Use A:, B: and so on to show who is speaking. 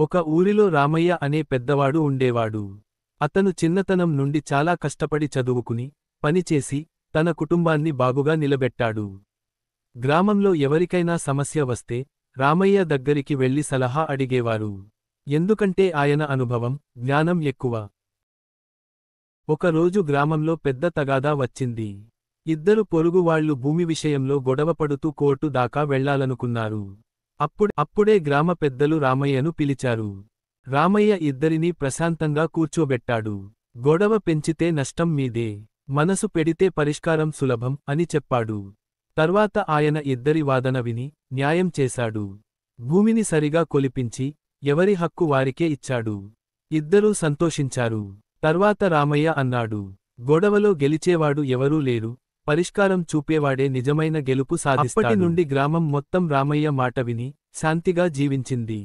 A: ఒక ఊరిలో రామయ్య అనే పెద్దవాడు ఉండేవాడు. అతను చిన్నతనం నుండి చాలా కష్టపడి చదువుకుని, పనిచేసి, తన కుటుంబాన్ని బాగుగా నిలబెట్టాడు. గ్రామంలో ఎవరికైనా సమస్య వస్తే, రామయ్య దగ్గరికి వెళ్లి సలహా అడిగేవారు. ఎందుకంటే ఆయన అనుభవం, జ్ఞానం ఎక్కువ. ఒకరోజు గ్రామంలో పెద్ద తగాదా వచ్చింది. ఇద్దరు పొరుగువాళ్లు భూమి విషయంలో గొడవపడుతూ కోర్టు దాకా వెళ్లాలనుకున్నారు. అప్పుడే గ్రామ పెద్దలు రామయ్యను పిలిచారు. రామయ్య ఇద్దరినీ ప్రశాంతంగా కూర్చోబెట్టాడు. గొడవ పెంచితే నష్టం మీదే, మనసు పెడితే పరిష్కారం సులభం అని చెప్పాడు. తర్వాత ఆయన ఇద్దరి వాదన విని, న్యాయం చేశాడు. భూమిని సరిగా కొలిపించి, ఎవరి హక్కు వారికే ఇచ్చాడు. ఇద్దరూ సంతోషించారు. తర్వాత రామయ్య అన్నాడు, గొడవలో గెలిచేవాడు ఎవరూ లేరు, పరిష్కారం చూపేవాడే నిజమైన గెలుపు సాధిస్తాడు. అప్పటి నుండి గ్రామం మొత్తం రామయ్య మాట విని, శాంతిగా జీవించింది.